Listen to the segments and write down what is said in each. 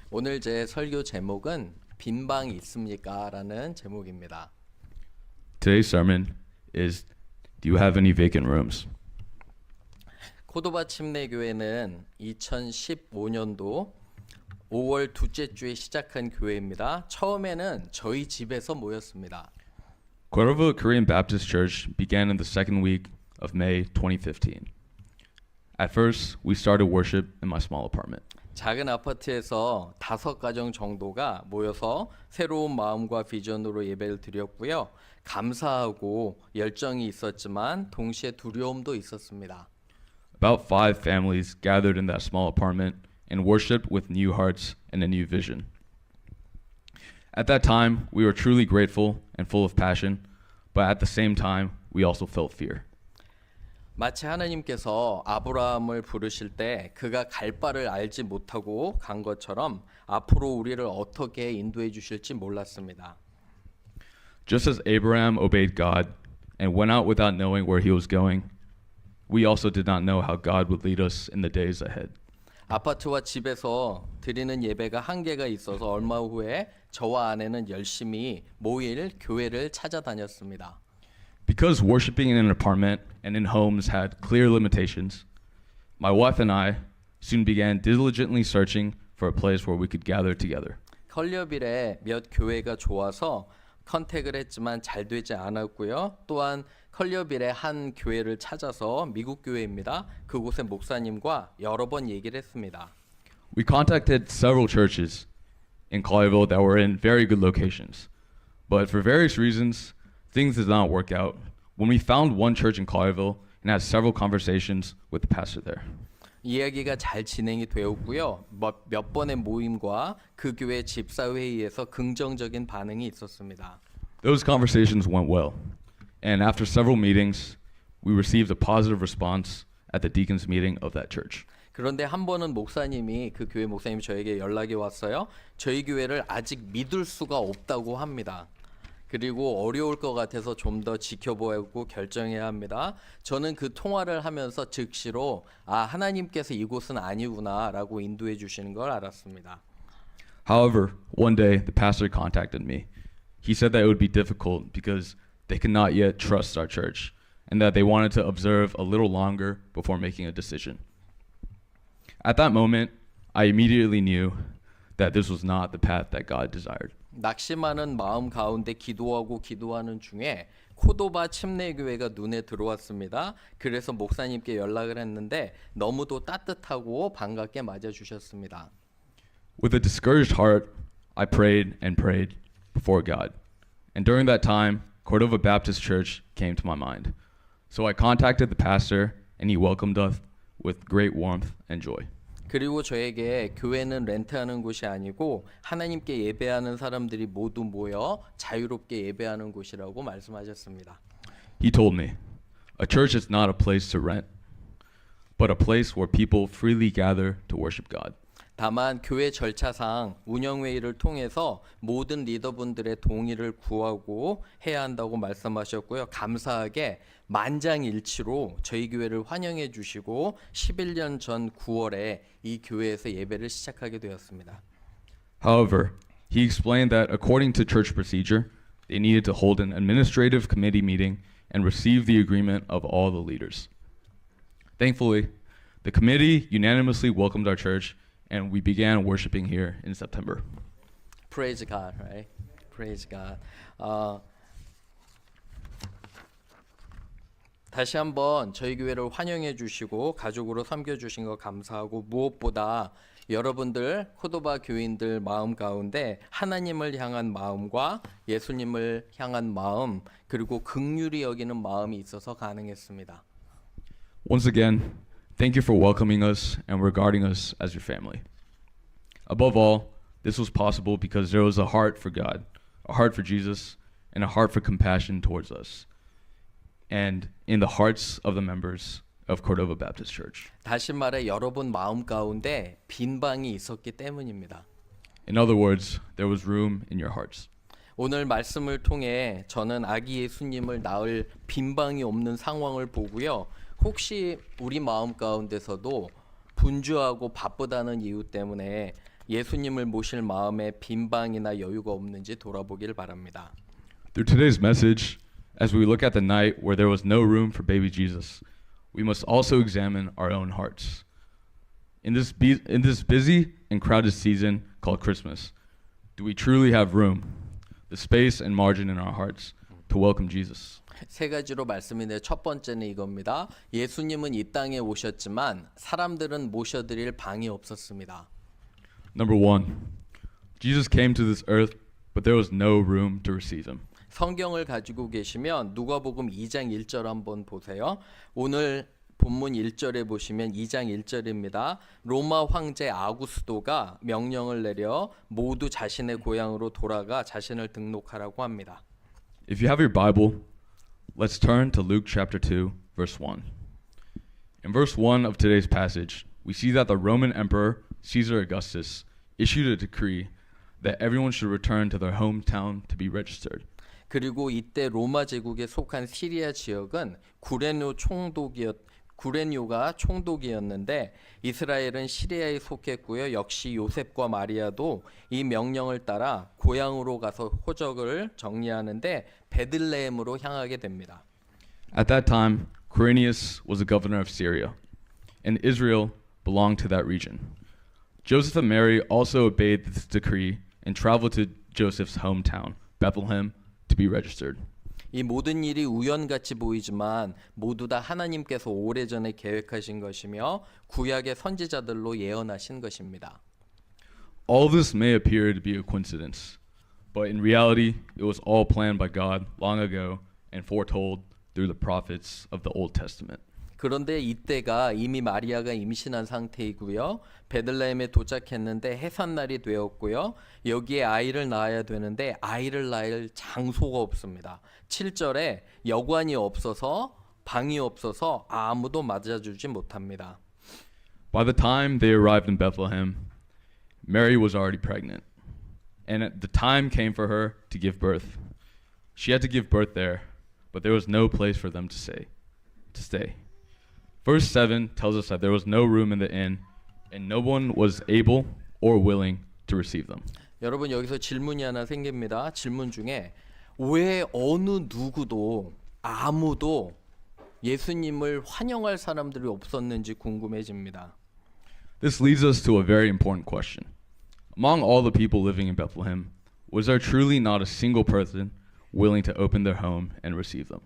오늘 제 설교 제목은 빈 방이 있습니까? 라는 제목입니다. Today's sermon is Do you have any vacant rooms? 코도바 침례교회는 2015년도 5월 둘째 주에 시작한 교회입니다. 처음에는 저희 집에서 모였습니다. Cordova Korean Baptist Church began in the second week of May 2015. At first, we started worship in my small apartment. 작은 아파트에서 5가정 정도가 모여서 새로운 마음과 비전으로 예배를 드렸고요. 감사하고 열정이 있었지만 동시에 두려움도 있었습니다. About 5 families gathered in that small apartment and worshiped with new hearts and a new vision. At that time, we were truly grateful and full of passion, but at the same time, we also felt fear. 마치 하나님께서 아브라함을 부르실 때 그가 갈 바를 알지 못하고 간 것처럼 앞으로 우리를 어떻게 인도해 주실지 몰랐습니다. Just as Abraham obeyed God and went out without knowing where he was going, we also did not know how God would lead us in the days ahead. 아파트와 집에서 드리는 예배가 한계가 있어서 얼마 후에 저와 아내는 열심히 모일 교회를 찾아다녔습니다. Because worshiping in an apartment and in homes had clear limitations, my wife and I soon began diligently searching for a place where we could gather together. 컬리어빌에 몇 교회가 좋아서 컨택을 했지만 잘 되지 않았고요. 또한 컬리어빌의 한 교회를 찾아서 미국 교회입니다. 그곳의 목사님과 여러 번 얘기를 했습니다. We contacted several churches in Collierville that were in very good locations, but for various reasons, things did not work out. When we found one church in Collierville and had several conversations with the pastor there. 이야기가 잘 진행이 되었고요. 몇 번의 모임과 그 교회 집사회의에서 긍정적인 반응이 있었습니다. Those conversations went well, and after several meetings, we received a positive response at the deacons meeting of that church. 그런데 한 번은 목사님이 그 교회 목사님이 저에게 연락이 왔어요. 저희 교회를 아직 믿을 수가 없다고 합니다. 그리고 어려울 것 같아서 좀 더 지켜보고 결정해야 합니다. 저는 그 통화를 하면서 즉시로 하나님께서 이곳은 아니구나라고 인도해 주시는 걸 알았습니다. However, one day the pastor contacted me. He said that it would be difficult because they could not yet trust our church and that they wanted to observe a little longer before making a decision. At that moment, I immediately knew that this was not the path that God desired. 낙심하는 마음 가운데 기도하는 중에 코도바 침례교회가 눈에 들어왔습니다. 그래서 목사님께 연락을 했는데 너무도 따뜻하고 반갑게 맞아주셨습니다. With a discouraged heart, I prayed and prayed before God. And during that time, Cordova Baptist Church came to my mind. So I contacted the pastor and he welcomed us with great warmth and joy. 그리고 저에게 교회는 렌트하는 곳이 아니고 하나님께 예배하는 사람들이 모두 모여 자유롭게 예배하는 곳이라고 말씀하셨습니다. He told me, a church is not a place to rent, but a place where people freely gather to worship God. 다만 교회 절차상 운영회의를 통해서 모든 리더분들의 동의를 구하고 해야 한다고 말씀하셨고요. 감사하게 만장일치로 저희 교회를 환영해 주시고 11년 전 9월에 이 교회에서 예배를 시작하게 되었습니다. However, he explained that according to church procedure, they needed to hold an administrative committee meeting and receive the agreement of all the leaders. Thankfully, the committee unanimously welcomed our church and we began worshiping here in September. Praise God, right? Praise God. 다시 한번 저희 교회를 환영해 주시고 가족으로 섬겨 주신 거 감사하고 무엇보다 여러분들 코도바 교인들 마음 가운데 하나님을 향한 마음과 예수님을 향한 마음 그리고 긍휼히 여기는 마음이 있어서 가능했습니다. Once again, thank you for welcoming us and regarding us as your family. Above all, this was possible because there was a heart for God, a heart for Jesus, and a heart for compassion towards us, and in the hearts of the members of Cordova Baptist Church. 다시 말해 여러분 마음 가운데 빈 방이 있었기 때문입니다. In other words, there was room in your hearts. 오늘 말씀을 통해 저는 아기 예수님을 낳을 빈 방이 없는 상황을 보고요. 혹시 우리 마음 가운데서도 분주하고 바쁘다는 이유 때문에 예수님을 모실 마음에 빈방이나 여유가 없는지 돌아보길 바랍니다. Through today's message, as we look at the night where there was no room for baby Jesus, we must also examine our own hearts. In this busy and crowded season called Christmas, do we truly have room, the space and margin in our hearts to welcome Jesus? 세 가지로 말씀인데 첫 번째는 이겁니다. 예수님은 이 땅에 오셨지만 사람들은 모셔드릴 방이 없었습니다. Number one, Jesus came to this earth, but there was no room to receive him. 성경을 가지고 계시면 누가복음 2장 1절 한번 보세요. 오늘 본문 1절에 보시면 2장 1절입니다. 로마 황제 아구스도가 명령을 내려 모두 자신의 고향으로 돌아가 자신을 등록하라고 합니다. If you have your Bible, let's turn to Luke chapter 2, verse 1. In verse 1 of today's passage, we see that the Roman Emperor Caesar Augustus issued a decree that everyone should return to their hometown to be registered. 그리고 이때 로마 제국에 속한 시리아 지역은 구레뇨가 총독이었는데 이스라엘은 시리아에 속했고요. 역시 요셉과 마리아도 이 명령을 따라 고향으로 가서 호적을 정리하는데 베들레헴으로 향하게 됩니다. At that time, Quirinius was the governor of Syria, and Israel belonged to that region. Joseph and Mary also obeyed this decree and traveled to Joseph's hometown, Bethlehem, to be registered. 이 모든 일이 우연같이 보이지만 모두 다 하나님께서 오래전에 계획하신 것이며 구약의 선지자들로 예언하신 것입니다. All of this may appear to be a coincidence, but in reality, it was all planned by God long ago and foretold through the prophets of the Old Testament. 그런데 이때가 이미 마리아가 임신한 상태이고요. 베들레헴에 도착했는데 해산날이 되었고요. 여기에 아이를 낳아야 되는데 아이를 낳을 장소가 없습니다. 7절에 여관이 없어서 방이 없어서 아무도 맞아주지 못합니다. By the time they arrived in Bethlehem, Mary was already pregnant, and the time came for her to give birth. She had to give birth there, but there was no place for them to stay. Verse 7 tells us that there was no room in the inn, and no one was able or willing to receive them. 여러분 여기서 질문이 하나 생깁니다. 질문 중에 왜 어느 누구도 아무도 예수님을 환영할 사람들이 없었는지 궁금해집니다. This leads us to a very important question. Among all the people living in Bethlehem, was there truly not a single person willing to open their home and receive them?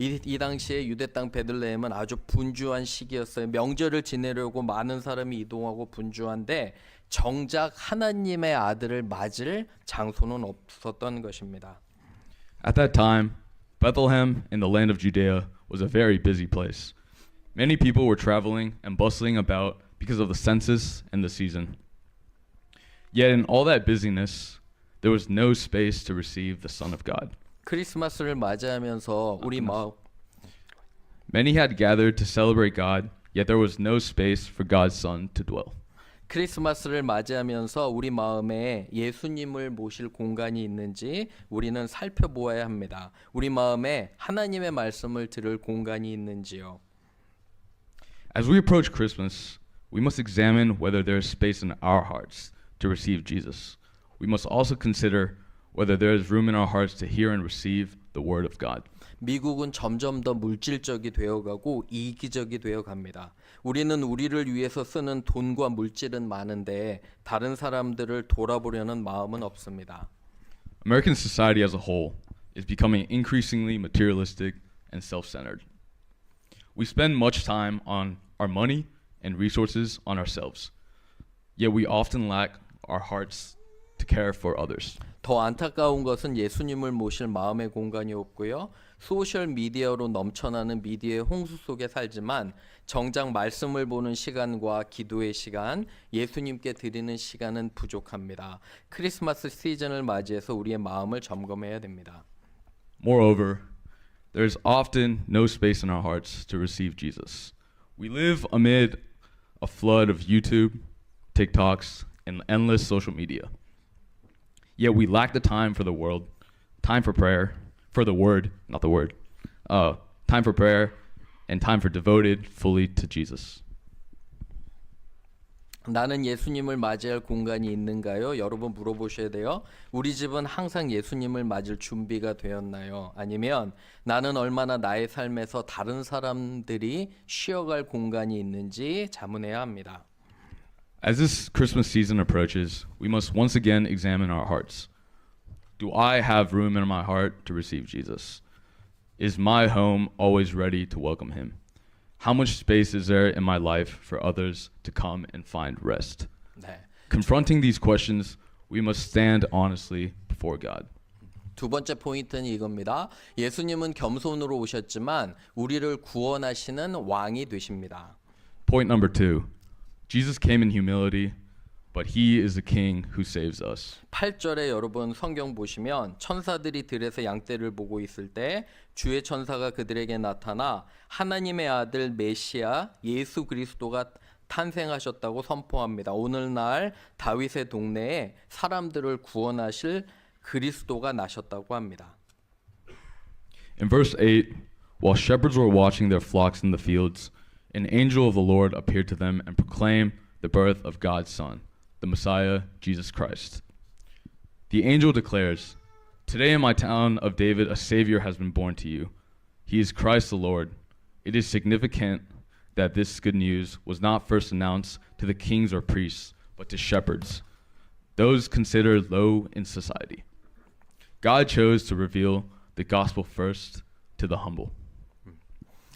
이 당시에 유대 땅 베들레헴은 아주 분주한 시기였어요. 명절을 지내려고 많은 사람이 이동하고 분주한데 정작 하나님의 아들을 맞을 장소는 없었던 것입니다. At that time, Bethlehem in the land of Judea was a very busy place. Many people were traveling and bustling about because of the census and the season. Yet in all that busyness, there was no space to receive the Son of God. 크리스마스를 맞이하면서 우리 마음 Many had gathered to celebrate God, yet there was no space for God's Son to dwell. 크리스마스를 맞이하면서 우리 마음에 예수님을 모실 공간이 있는지 우리는 살펴보아야 합니다. 우리 마음에 하나님의 말씀을 들을 공간이 있는지요. As we approach Christmas, we must examine whether there is space in our hearts to receive Jesus. We must also consider whether there is room in our hearts to hear and receive the word of God. 미국은 점점 더 물질적이 되어가고 이기적이 되어갑니다. 우리는 우리를 위해서 쓰는 돈과 물질은 많은데 다른 사람들을 돌아보려는 마음은 없습니다. American society as a whole is becoming increasingly materialistic and self-centered. We spend much time on our money and resources on ourselves. Yet we often lack our hearts to care for others. 더 안타까운 것은 예수님을 모실 마음의 공간이 없고요. 소셜 미디어로 넘쳐나는 미디어의 홍수 속에 살지만 정작 말씀을 보는 시간과 기도의 시간, 예수님께 드리는 시간은 부족합니다. 크리스마스 시즌을 맞이해서 우리의 마음을 점검해야 됩니다. Moreover, there is often no space in our hearts to receive Jesus. We live amid a flood of YouTube, TikToks, and endless social media. Yet we lack the time for the world, time for prayer, for the word, not the word, time for prayer, and time for devoted fully to Jesus. 나는 예수님을 맞이할 공간이 있는가요? 여러분 물어보셔야 돼요. 우리 집은 항상 예수님을 맞을 준비가 되었나요? 아니면 나는 얼마나 나의 삶에서 다른 사람들이 쉬어갈 공간이 있는지 자문해야 합니다. As this Christmas season approaches, we must once again examine our hearts. Do I have room in my heart to receive Jesus? Is my home always ready to welcome him? How much space is there in my life for others to come and find rest? 네. Confronting these questions, we must stand honestly before God. 두 번째 포인트는 이겁니다. 예수님은 겸손으로 오셨지만 우리를 구원하시는 왕이 되십니다. Point number 2. Jesus came in humility, but he is the king who saves us. 8절에 여러분 성경 보시면 천사들이 들에서 양떼를 보고 있을 때 주의 천사가 그들에게 나타나 하나님의 아들 메시아 예수 그리스도가 탄생하셨다고 선포합니다. 오늘날 다윗의 동네에 사람들을 구원하실 그리스도가 나셨다고 합니다. In verse 8, while shepherds were watching their flocks in the fields, an angel of the Lord appeared to them and proclaimed the birth of God's Son, the Messiah, Jesus Christ. The angel declares, "Today in my town of David a Savior has been born to you. He is Christ the Lord." It is significant that this good news was not first announced to the kings or priests, but to shepherds, those considered low in society. God chose to reveal the gospel first to the humble.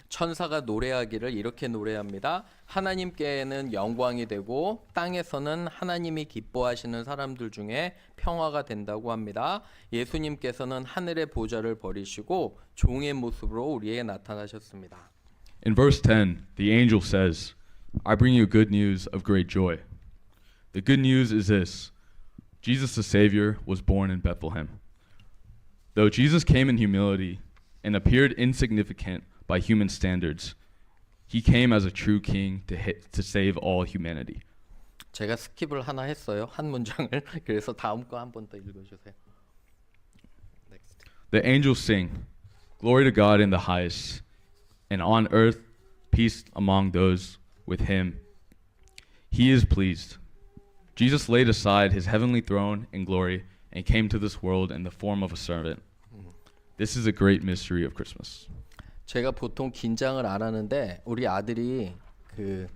천사가 노래하기를 이렇게 노래합니다. 하나님께는 영광이 되고 땅에서는 하나님이 기뻐하시는 사람들 중에 평화가 된다고 합니다. 예수님께서는 하늘의 보좌를 버리시고 종의 모습으로 우리에게 나타나셨습니다. In verse 10, the angel says, "I bring you good news of great joy." The good news is this: Jesus the Savior was born in Bethlehem. Though Jesus came in humility and appeared insignificant by human standards, he came as a true king to save all humanity. 제가 스킵을 하나 했어요. 한 문장을. 그래서 다음 거 한 번 더 읽어주세요. Next. The angels sing, "Glory to God in the highest, and on earth peace among those with him. He is pleased." Jesus laid aside his heavenly throne and glory and came to this world in the form of a servant. This is a great mystery of Christmas. 제가 보통 긴장을 안 하는데 우리 아들이 그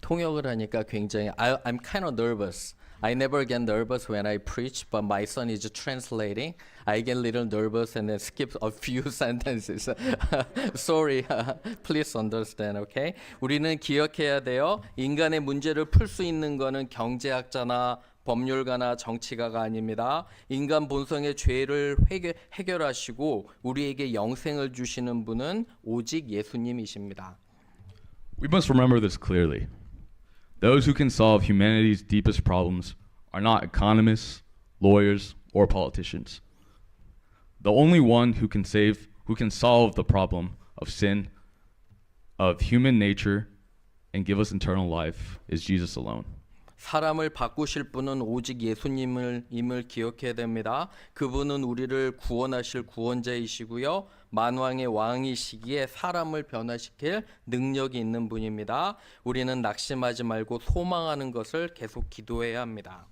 통역을 하니까 굉장히 I'm kind of nervous. I never get nervous when I preach, but my son is translating. I get a little nervous and then skip a few sentences. Sorry, please understand, okay? 우리는 기억해야 돼요. 인간의 문제를 풀 수 있는 거는 경제학자나 법률가나 정치가가 아닙니다. 인간 본성의 죄를 해결하시고 우리에게 영생을 주시는 분은 오직 예수님이십니다. We must remember this clearly. Those who can solve humanity's deepest problems are not economists, lawyers, or politicians. The only one who can solve the problem of sin, of human nature, and give us eternal life is Jesus alone. 사람을 바꾸실 분은 오직 예수님을 기억해야 됩니다. 그분은 우리를 구원하실 구원자이시고요. 만왕의 왕이시기에 사람을 변화시킬 능력이 있는 분입니다. 우리는 낙심하지 말고 소망하는 것을 계속 기도해야 합니다.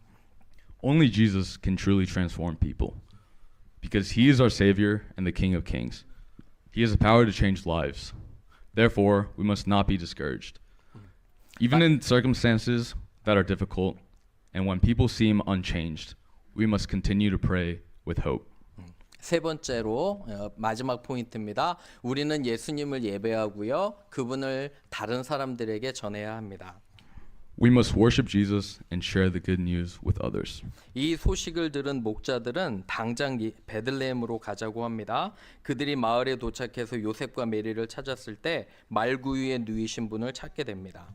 Only Jesus can truly transform people because he is our Savior and the King of Kings. He has the power to change lives. Therefore, we must not be discouraged. Even in circumstances that are difficult, and when people seem unchanged, we must continue to pray with hope. 세 번째로 마지막 포인트입니다. 우리는 예수님을 예배하고요. 그분을 다른 사람들에게 전해야 합니다. We must worship Jesus and share the good news with others. 이 소식을 들은 목자들은 당장 베들레헴으로 가자고 합니다. 그들이 마을에 도착해서 요셉과 메리를 찾았을 때 말구유에 누이신 분을 찾게 됩니다.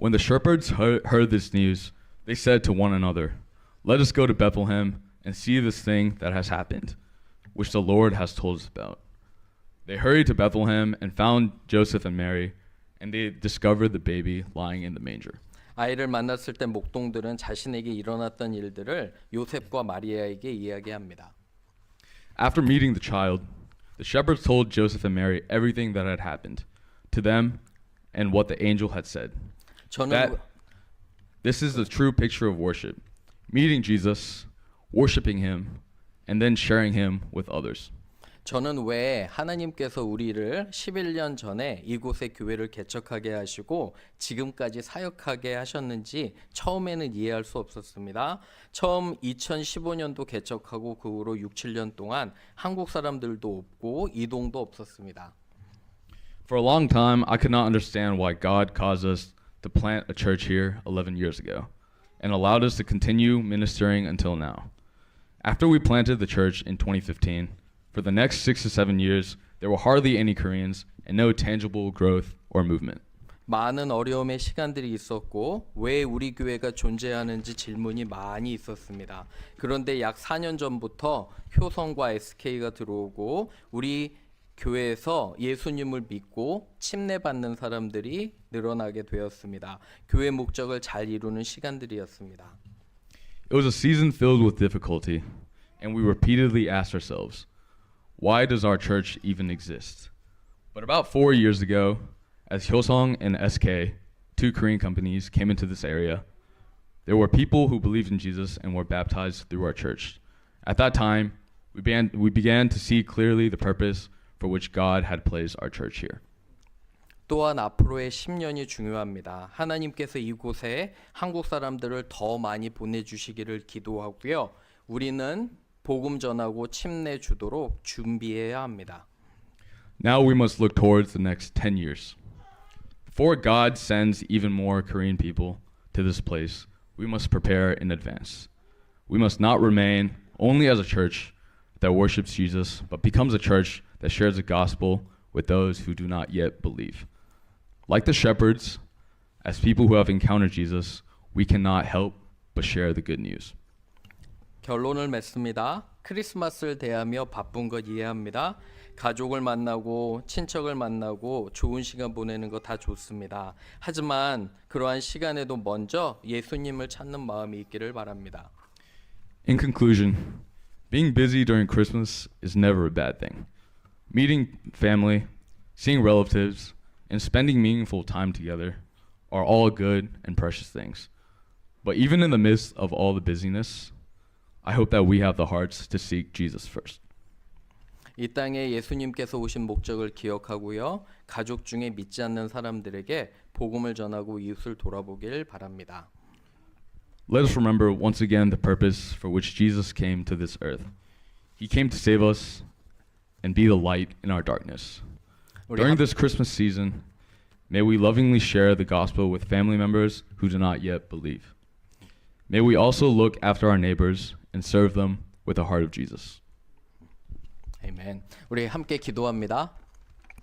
When the shepherds heard this news, they said to one another, "Let us go to Bethlehem and see this thing that has happened, which the Lord has told us about." They hurried to Bethlehem and found Joseph and Mary, and they discovered the baby lying in the manger. 아이를 만났을 때 목동들은 자신에게 일어났던 일들을 요셉과 마리아에게 이야기합니다. After meeting the child, the shepherds told Joseph and Mary everything that had happened to them and what the angel had said. 저는 This is the true picture of worship. Meeting Jesus, worshiping him, and then sharing him with others. 저는 왜 하나님께서 우리를 11년 전에 이곳에 교회를 개척하게 하시고 지금까지 사역하게 하셨는지 처음에는 이해할 수 없었습니다. 처음 2015년도 개척하고 그 후로 6, 7년 동안 한국 사람들도 없고 이동도 없었습니다. For a long time, I could not understand why God caused us to plant a church here 11 years ago and allowed us to continue ministering until now. After we planted the church in 2015, for the next 6 to 7 years, there were hardly any Koreans and no tangible growth or movement. 많은 어려움의 시간들이 있었고 왜 우리 교회가 존재하는지 질문이 많이 있었습니다. 그런데 약 4년 전부터 효성과 SK가 들어오고 우리 교회에서 예수님을 믿고 침례받는 사람들이 늘어나게 되었습니다. 교회 목적을 잘 이루는 시간들이었습니다. It was a season filled with difficulty, and we repeatedly asked ourselves, why does our church even exist? But about 4 years ago, as Hyosung and SK, two Korean companies, came into this area, there were people who believed in Jesus and were baptized through our church. At that time, we began to see clearly the purpose for which God had placed our church here. 또한 앞으로의 10년이 중요합니다. 하나님께서 이곳에 한국 사람들을 더 많이 보내주시기를 기도하고요. 우리는 복음 전하고 침례 주도록 준비해야 합니다. Now we must look towards the next 10 years. Before God sends even more Korean people to this place, we must prepare in advance. We must not remain only as a church that worships Jesus, but becomes a church that shares the gospel with those who do not yet believe. Like the shepherds, as people who have encountered Jesus, we cannot help but share the good news. 결론을 맺습니다. 크리스마스를 대하며 바쁜 것 이해합니다. 가족을 만나고 친척을 만나고 좋은 시간 보내는 거 다 좋습니다. 하지만 그러한 시간에도 먼저 예수님을 찾는 마음이 있기를 바랍니다. In conclusion, being busy during Christmas is never a bad thing. Meeting family, seeing relatives, and spending meaningful time together are all good and precious things. But even in the midst of all the busyness, I hope that we have the hearts to seek Jesus first. 이 땅에 예수님께서 오신 목적을 기억하고요. 가족 중에 믿지 않는 사람들에게 복음을 전하고 이웃을 돌아보길 바랍니다. Let us remember once again the purpose for which Jesus came to this earth. He came to save us and be the light in our darkness. During this Christmas season, may we lovingly share the gospel with family members who do not yet believe. May we also look after our neighbors and serve them with the heart of Jesus. 아멘. 우리 함께 기도합니다.